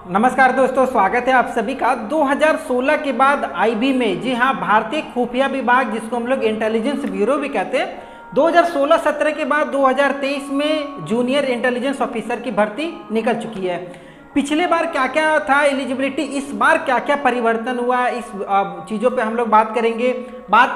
नमस्कार दोस्तों, स्वागत है आप सभी का। 2016 के बाद आईबी में, जी हाँ, भारतीय खुफिया विभाग जिसको हम लोग इंटेलिजेंस ब्यूरो भी कहते हैं, 2016-17 के बाद 2023 में जूनियर इंटेलिजेंस ऑफिसर की भर्ती निकल चुकी है। पिछले बार क्या क्या था एलिजिबिलिटी, इस बार क्या क्या परिवर्तन हुआ, इस चीज़ों पे हम लोग बात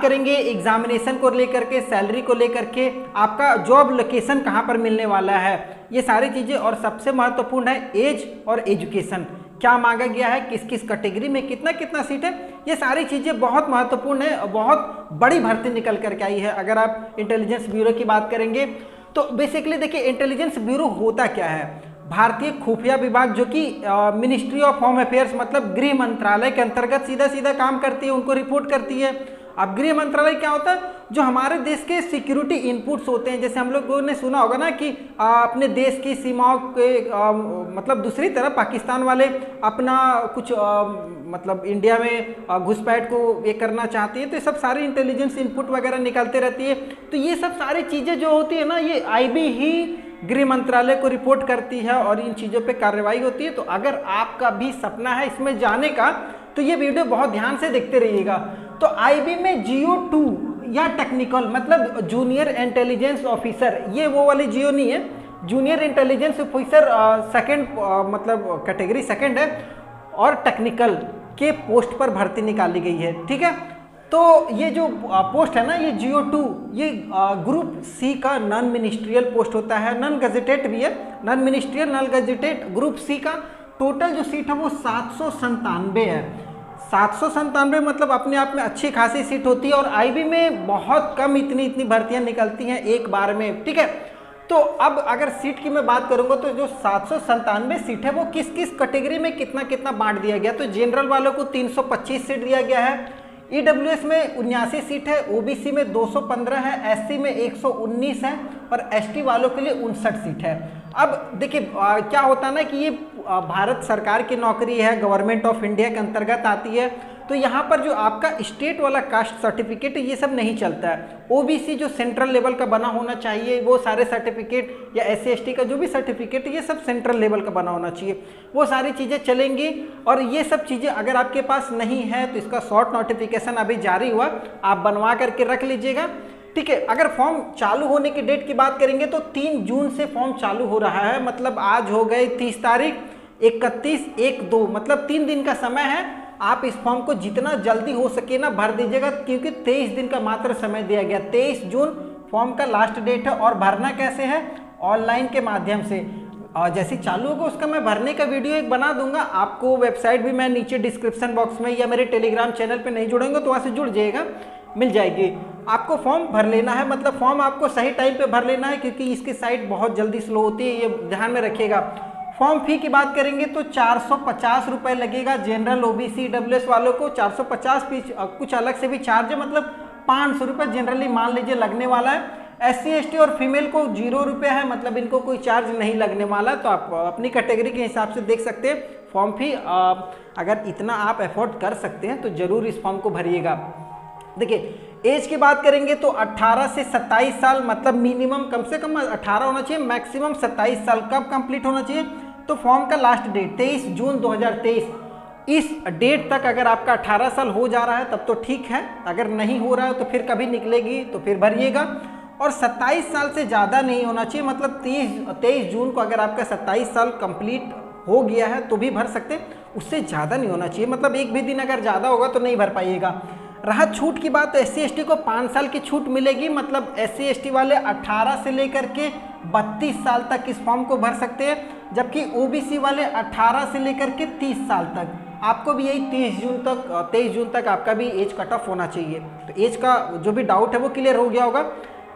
करेंगे एग्जामिनेशन को लेकर के, सैलरी को लेकर के, आपका जॉब लोकेशन कहाँ पर मिलने वाला है, ये सारी चीज़ें। और सबसे महत्वपूर्ण है एज और एजुकेशन, क्या मांगा गया है, किस किस कैटेगरी में कितना कितना सीट है, ये सारी चीज़ें बहुत महत्वपूर्ण है और बहुत बड़ी भर्ती निकल करके आई है। अगर आप इंटेलिजेंस ब्यूरो की बात करेंगे तो बेसिकली देखिए, इंटेलिजेंस ब्यूरो होता क्या है। भारतीय खुफिया विभाग जो कि मिनिस्ट्री ऑफ होम अफेयर्स मतलब गृह मंत्रालय के अंतर्गत सीधा सीधा काम करती है, उनको रिपोर्ट करती है। अब गृह मंत्रालय क्या होता है, जो हमारे देश के सिक्योरिटी इनपुट्स होते हैं, जैसे हम लोगों ने सुना होगा ना कि अपने देश की सीमाओं के मतलब दूसरी तरफ पाकिस्तान वाले अपना कुछ मतलब इंडिया में घुसपैठ को ये करना चाहती है, तो ये सब सारी इंटेलिजेंस इनपुट वगैरह निकलते रहती है। तो ये सब सारी चीज़ें जो होती है ना, ये आईबी ही गृह मंत्रालय को रिपोर्ट करती है और इन चीज़ों पे कार्रवाई होती है। तो अगर आपका भी सपना है इसमें जाने का, तो ये वीडियो बहुत ध्यान से देखते रहिएगा। तो आईबी में GO2 या टेक्निकल मतलब जूनियर इंटेलिजेंस ऑफिसर, ये वो वाली GO नहीं है, जूनियर इंटेलिजेंस ऑफिसर सेकंड मतलब कैटेगरी सेकंड है, और टेक्निकल के पोस्ट पर भर्ती निकाली गई है। ठीक है, तो ये जो पोस्ट है ना, ये GO2, ये ग्रुप C का नॉन मिनिस्ट्रियल पोस्ट होता है, नॉन गजेटेड भी है, non ministerial non gazetted. Group C का टोटल जो सीट है वो 797 है। 797 मतलब अपने आप में अच्छी खासी सीट होती है, और आईबी में बहुत कम इतनी भर्तियां निकलती हैं एक बार में। ठीक है, तो अब अगर सीट की मैं बात करूंगा तो जो 797 सीट है वो किस किस कैटेगरी में कितना कितना बांट दिया गया। तो जनरल वालों को 325 सीट दिया गया है, EWS में 79 सीट है, OBC में 215 है, SC में 119 है, और ST वालों के लिए 59 सीट है। अब देखिए क्या होता है ना कि ये भारत सरकार की नौकरी है, गवर्नमेंट ऑफ इंडिया के अंतर्गत आती है, तो यहाँ पर जो आपका स्टेट वाला कास्ट सर्टिफिकेट ये सब नहीं चलता है। OBC जो सेंट्रल लेवल का बना होना चाहिए, वो सारे सर्टिफिकेट, या SC ST का जो भी सर्टिफिकेट ये सब सेंट्रल लेवल का बना होना चाहिए, वो सारी चीज़ें चलेंगी। और ये सब चीज़ें अगर आपके पास नहीं है तो इसका शॉर्ट नोटिफिकेशन अभी जारी हुआ, आप बनवा करके रख लीजिएगा। ठीक है, अगर फॉर्म चालू होने की डेट की बात करेंगे तो 3 जून से फॉर्म चालू हो रहा है, मतलब आज हो गए 30 तारीख, 31/1/2 मतलब 3 दिन का समय है। आप इस फॉर्म को जितना जल्दी हो सके ना भर दीजिएगा, क्योंकि 23 दिन का मात्र समय दिया गया। 23 जून फॉर्म का लास्ट डेट है। और भरना कैसे है, ऑनलाइन के माध्यम से। और जैसे चालू होगा उसका मैं भरने का वीडियो एक बना दूंगा, आपको वेबसाइट भी मैं नीचे डिस्क्रिप्शन बॉक्स में, या मेरे टेलीग्राम चैनल पे नहीं जुड़ेंगे तो वहाँ से जुड़ जाइएगा, मिल जाएगी। आपको फॉर्म भर लेना है, मतलब फॉर्म आपको सही टाइम पे भर लेना है, क्योंकि इसकी साइट बहुत जल्दी स्लो होती है, ये ध्यान में रखिएगा। फॉर्म फी की बात करेंगे तो 450 रुपये लगेगा जनरल OBC EWS वालों को, 450 फीस। कुछ अलग से भी चार्ज है, मतलब 500 रुपये जनरली मान लीजिए लगने वाला है। SC ST और फीमेल को 0 रुपये है, मतलब इनको कोई चार्ज नहीं लगने वाला। तो आप अपनी कैटेगरी के हिसाब से देख सकते हैं फॉर्म फी। अगर इतना आप अफोर्ड कर सकते हैं तो ज़रूर इस फॉर्म को भरिएगा। देखिए एज की बात करेंगे तो 18 से 27 साल, मतलब मिनिमम कम से कम 18 होना चाहिए, मैक्सिमम 27 साल। कब कंप्लीट होना चाहिए, तो फॉर्म का लास्ट डेट 23 जून 2023, इस डेट तक अगर आपका 18 साल हो जा रहा है तब तो ठीक है, अगर नहीं हो रहा है तो फिर कभी निकलेगी तो फिर भरिएगा। और 27 साल से ज़्यादा नहीं होना चाहिए, मतलब 23 जून को अगर आपका 27 साल कंप्लीट हो गया है तो भी भर सकते हैं, उससे ज़्यादा नहीं होना चाहिए, मतलब एक भी दिन अगर ज़्यादा होगा तो नहीं भर पाइएगा। रहा छूट की बात, तो SC ST को 5 साल की छूट मिलेगी, मतलब SC ST वाले 18 से लेकर के 32 साल तक इस फॉर्म को भर सकते हैं, जबकि OBC वाले 18 से लेकर के 30 साल तक। आपको भी यही 23 जून तक आपका भी एज कट ऑफ होना चाहिए। तो एज का जो भी डाउट है वो क्लियर हो गया होगा।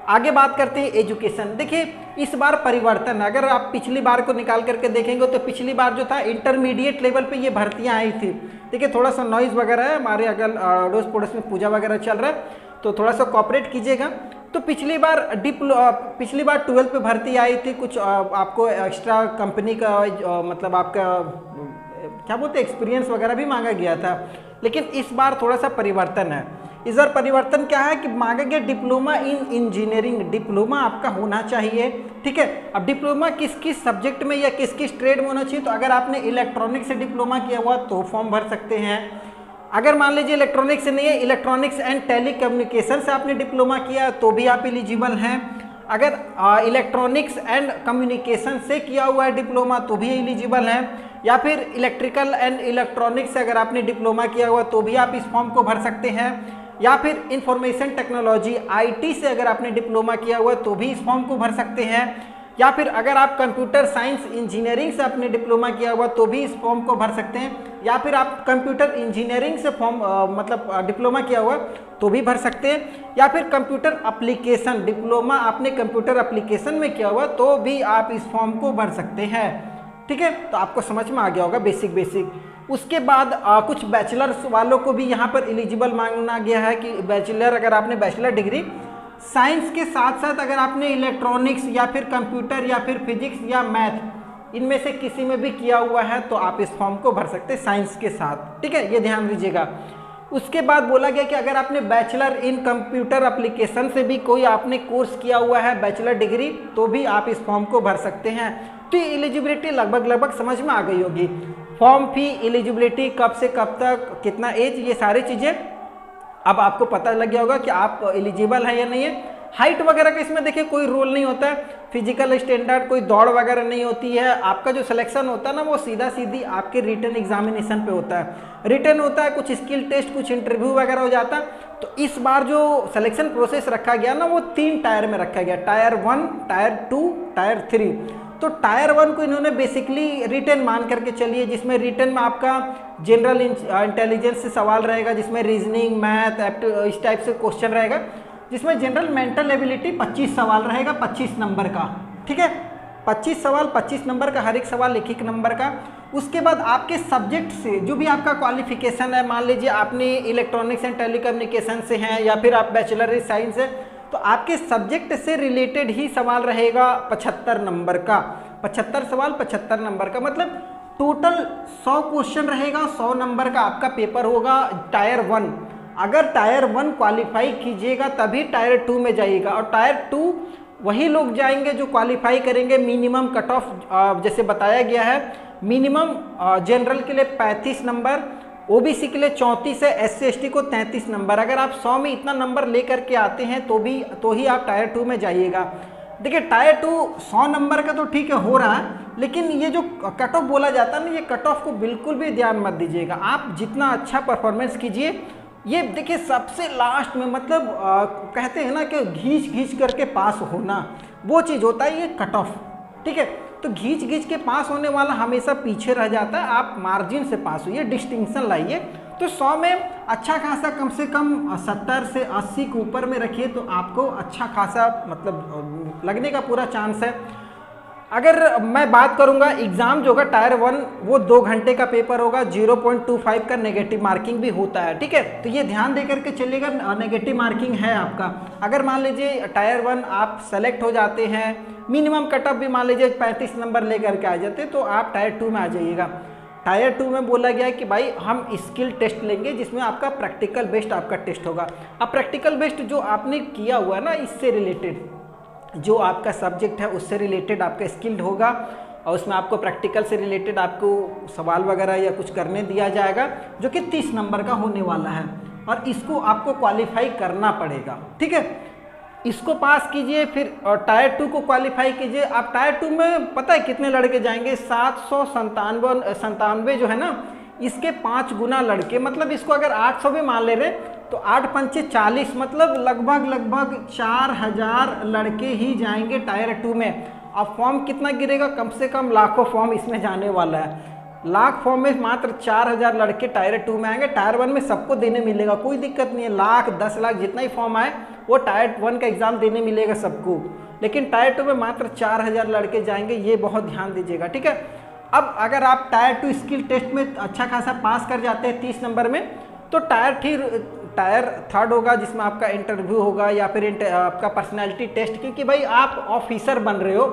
आगे बात करते हैं एजुकेशन। देखिए इस बार परिवर्तन, अगर आप पिछली बार को निकाल करके देखेंगे तो पिछली बार जो था इंटरमीडिएट लेवल पे ये भर्तियां आई थी। देखिए थोड़ा सा नॉइज़ वगैरह है, हमारे अगर अड़ोस पड़ोस में पूजा वगैरह चल रहा है, तो थोड़ा सा कॉपरेट कीजिएगा। तो पिछली बार 12th पे भर्ती आई थी, कुछ आपको एक्स्ट्रा कंपनी का मतलब आपका क्या बोलते हैं एक्सपीरियंस वगैरह भी मांगा गया था। लेकिन इस बार थोड़ा सा परिवर्तन है। इस बार परिवर्तन क्या है कि मांगा गया डिप्लोमा इन इंजीनियरिंग, डिप्लोमा आपका होना चाहिए ठीक है। अब डिप्लोमा किस किस सब्जेक्ट में या किस किस ट्रेड में होना चाहिए, तो अगर आपने इलेक्ट्रॉनिक्स से डिप्लोमा किया हुआ तो फॉर्म भर सकते हैं। अगर मान लीजिए इलेक्ट्रॉनिक्स से नहीं है, इलेक्ट्रॉनिक्स एंड टेलीकम्युनिकेशन से आपने डिप्लोमा किया तो भी आप एलिजिबल हैं। अगर इलेक्ट्रॉनिक्स एंड कम्युनिकेशन से किया हुआ है डिप्लोमा तो भी एलिजिबल हैं। या फिर इलेक्ट्रिकल एंड इलेक्ट्रॉनिक्स से अगर आपने डिप्लोमा किया हुआ तो भी आप इस फॉर्म को भर सकते हैं। या फिर इंफॉर्मेशन टेक्नोलॉजी IT से अगर आपने डिप्लोमा किया हुआ तो भी इस फॉर्म को भर सकते हैं। या फिर अगर आप कंप्यूटर साइंस इंजीनियरिंग से आपने डिप्लोमा किया हुआ तो भी इस फॉर्म को भर सकते हैं। या फिर आप कंप्यूटर इंजीनियरिंग से फॉर्म डिप्लोमा किया हुआ तो भी भर सकते हैं। या फिर कंप्यूटर एप्लीकेशन डिप्लोमा आपने कंप्यूटर एप्लीकेशन में किया हुआ तो भी आप इस फॉर्म को भर सकते हैं। ठीक है, तो आपको समझ में आ गया होगा बेसिक। उसके बाद कुछ बैचलर्स वालों को भी यहाँ पर एलिजिबल मांगना गया है कि बैचलर, अगर आपने बैचलर डिग्री साइंस के साथ साथ अगर आपने इलेक्ट्रॉनिक्स या फिर कंप्यूटर या फिर फिजिक्स या मैथ इनमें से किसी में भी किया हुआ है तो आप इस फॉर्म को भर सकते हैं साइंस के साथ। ठीक है, ये ध्यान दीजिएगा। उसके बाद बोला गया कि अगर आपने बैचलर इन कंप्यूटर एप्लीकेशन से भी कोई आपने कोर्स किया हुआ है बैचलर डिग्री तो भी आप इस फॉर्म को भर सकते हैं। तो ये एलिजिबिलिटी लगभग समझ में आ गई होगी। फॉर्म फी, एलिजिबिलिटी, कब से कब तक, कितना एज, ये सारी चीज़ें अब आपको पता लग गया होगा कि आप एलिजिबल हैं या नहीं है। हाइट वगैरह का इसमें देखिए कोई रोल नहीं होता है, फिजिकल स्टैंडर्ड कोई दौड़ वगैरह नहीं होती है। आपका जो सिलेक्शन होता है ना वो सीधा सीधी आपके रिटन एग्जामिनेशन पे होता है। रिटन होता है, कुछ स्किल टेस्ट, कुछ इंटरव्यू वगैरह हो जाता है। तो इस बार जो सिलेक्शन प्रोसेस रखा गया ना वो 3 टायर में रखा गया, टायर 1, टायर 2, टायर 3। तो टायर 1 को इन्होंने बेसिकली रिटन मान करके चलिए, जिसमें रिटन में आपका जनरल इंटेलिजेंस से सवाल रहेगा, जिसमें रीजनिंग, मैथ, इस टाइप से क्वेश्चन रहेगा, जिसमें जनरल मेंटल एबिलिटी 25 सवाल रहेगा 25 नंबर का। ठीक है, 25 सवाल 25 नंबर का, हर एक सवाल 1-1 नंबर का। उसके बाद आपके सब्जेक्ट से जो भी आपका क्वालिफिकेशन है, मान लीजिए आपने इलेक्ट्रॉनिक्स एंड टेलीकम्युनिकेशन से हैं या फिर आप बैचलर इन साइंस है, तो आपके सब्जेक्ट से रिलेटेड ही सवाल रहेगा 75 नंबर का। 75 सवाल 75 नंबर का, मतलब टोटल 100 क्वेश्चन रहेगा, 100 नंबर का आपका पेपर होगा टायर 1। अगर टायर 1 क्वालिफाई कीजिएगा तभी टायर 2 में जाइएगा, और टायर 2 वही लोग जाएंगे जो क्वालिफाई करेंगे मिनिमम कट ऑफ, जैसे बताया गया है मिनिमम जनरल के लिए 35 नंबर, ओबीसी के लिए 34 है, SC/ST को 33 नंबर। अगर आप 100 में इतना नंबर लेकर के आते हैं तो ही आप टायर 2 में जाइएगा। देखिए टायर 2 100 नंबर का तो ठीक है हो रहा है, लेकिन ये जो कट ऑफ बोला जाता है ना, ये कट ऑफ को बिल्कुल भी ध्यान मत दीजिएगा। आप जितना अच्छा परफॉर्मेंस कीजिए, ये देखिए सबसे लास्ट में, मतलब कहते हैं ना कि घींच करके पास होना, वो चीज़ होता है ये कट ऑफ। ठीक है, तो घींच के पास होने वाला हमेशा पीछे रह जाता है। आप मार्जिन से पास होइए, डिस्टिंक्शन लाइए। तो 100 में अच्छा खासा कम से कम 70 से 80 के ऊपर में रखिए तो आपको अच्छा खासा मतलब लगने का पूरा चांस है। अगर मैं बात करूंगा एग्ज़ाम जो होगा टायर 1 वो 2 घंटे का पेपर होगा, 0.25 का नेगेटिव मार्किंग भी होता है। ठीक है, तो ये ध्यान दे करके चलिएगा, नेगेटिव मार्किंग है आपका। अगर मान लीजिए टायर 1 आप सेलेक्ट हो जाते हैं, मिनिमम कटअप भी मान लीजिए 35 नंबर लेकर के आ जाते तो आप टायर 2 में आ जाइएगा। टायर 2 में बोला गया है कि भाई हम स्किल टेस्ट लेंगे, जिसमें आपका प्रैक्टिकल बेस्ड आपका टेस्ट होगा। अब प्रैक्टिकल बेस्ड जो आपने किया हुआ है ना, इससे रिलेटेड जो आपका सब्जेक्ट है उससे रिलेटेड आपका स्किल्ड होगा, और उसमें आपको प्रैक्टिकल से रिलेटेड आपको सवाल वगैरह या कुछ करने दिया जाएगा, जो कि 30 नंबर का होने वाला है, और इसको आपको क्वालिफाई करना पड़ेगा। ठीक है, इसको पास कीजिए, फिर टायर 2 को क्वालिफाई कीजिए। आप टायर 2 में पता है कितने लड़के जाएंगे? 797 जो है ना, इसके 5 गुना लड़के, मतलब इसको अगर 800 भी मान ले रहे तो 8 पंचे 40, मतलब लगभग 4000 लड़के ही जाएंगे टायर 2 में। अब फॉर्म कितना गिरेगा? कम से कम लाखों फॉर्म इसमें जाने वाला है। लाख फॉर्म में मात्र 4000 लड़के टायर 2 में आएंगे। टायर 1 में सबको देने मिलेगा, कोई दिक्कत नहीं है, लाख 10 लाख जितना ही फॉर्म आए वो टायर 1 का एग्ज़ाम देने मिलेगा सबको, लेकिन टायर 2 में मात्र 4000 लड़के जाएंगे, ये बहुत ध्यान दीजिएगा। ठीक है, अब अगर आप टायर 2 स्किल टेस्ट में अच्छा खासा पास कर जाते हैं 30 नंबर में, तो टायर 3 होगा, जिसमें आपका इंटरव्यू होगा या फिर आपका पर्सनैलिटी टेस्ट, क्योंकि भाई आप ऑफिसर बन रहे हो,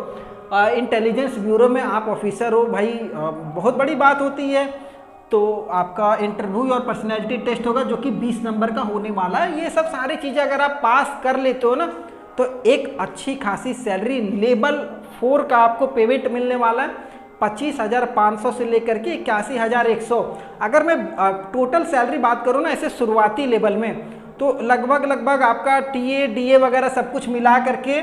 इंटेलिजेंस ब्यूरो में आप ऑफिसर हो भाई, बहुत बड़ी बात होती है। तो आपका इंटरव्यू और पर्सनैलिटी टेस्ट होगा, जो कि 20 नंबर का होने वाला है। ये सब सारी चीज़ें अगर आप पास कर लेते हो ना, तो एक अच्छी खासी सैलरी लेवल 4 का आपको पेमेंट मिलने वाला है 25,500 से लेकर के 81,100। अगर मैं टोटल सैलरी बात करूँ ना ऐसे शुरुआती लेवल में, तो लगभग आपका टीए डीए वगैरह सब कुछ मिला करके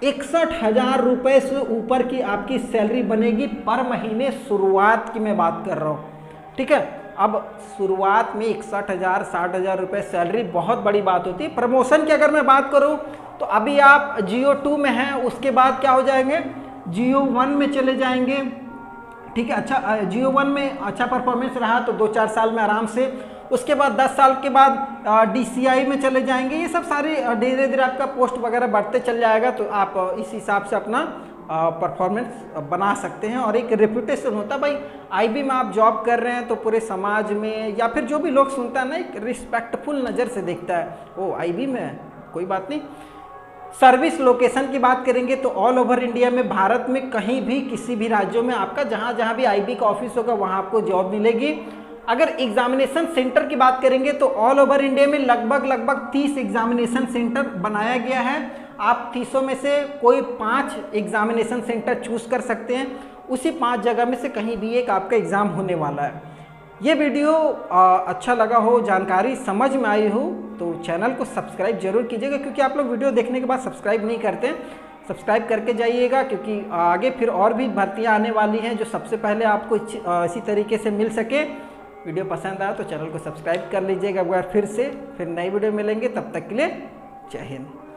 61,000 रुपये से ऊपर की आपकी सैलरी बनेगी पर महीने। शुरुआत की मैं बात कर रहा हूँ, ठीक है। अब शुरुआत में 61,000 60,000 रुपये सैलरी बहुत बड़ी बात होती है। प्रमोशन की अगर मैं बात करूँ तो अभी आप जियो 2 में हैं, उसके बाद क्या हो जाएंगे, जियो 1 में चले जाएंगे, ठीक है। अच्छा, जियो 1 में अच्छा परफॉर्मेंस रहा तो 2-4 साल में आराम से, उसके बाद 10 साल के बाद डीसीआई में चले जाएंगे। ये सब सारी धीरे धीरे आपका पोस्ट वगैरह बढ़ते चल जाएगा, तो आप इस हिसाब से अपना परफॉर्मेंस बना सकते हैं। और एक रेपुटेशन होता है भाई, आईबी में आप जॉब कर रहे हैं तो पूरे समाज में या फिर जो भी लोग सुनता है ना, एक रिस्पेक्टफुल नज़र से देखता है, ओ आईबी में है, कोई बात नहीं। सर्विस लोकेशन की बात करेंगे तो ऑल ओवर इंडिया में, भारत में कहीं भी किसी भी राज्यों में आपका जहाँ भी आईबी का ऑफिस होगा वहाँ आपको जॉब मिलेगी। अगर एग्जामिनेशन सेंटर की बात करेंगे तो ऑल ओवर इंडिया में लगभग 30 एग्जामिनेशन सेंटर बनाया गया है। आप 30 में से कोई 5 एग्जामिनेशन सेंटर चूज कर सकते हैं, उसी 5 जगह में से कहीं भी एक आपका एग्ज़ाम होने वाला है। ये वीडियो अच्छा लगा हो, जानकारी समझ में आई हो तो चैनल को सब्सक्राइब जरूर कीजिएगा, क्योंकि आप लोग वीडियो देखने के बाद सब्सक्राइब नहीं करते। सब्सक्राइब करके जाइएगा, क्योंकि आगे फिर और भी भर्तियाँ आने वाली हैं जो सबसे पहले आपको इसी तरीके से मिल सके। वीडियो पसंद आया तो चैनल को सब्सक्राइब कर लीजिएगा। अगर फिर नई वीडियो मिलेंगे, तब तक के लिए जय हिंद।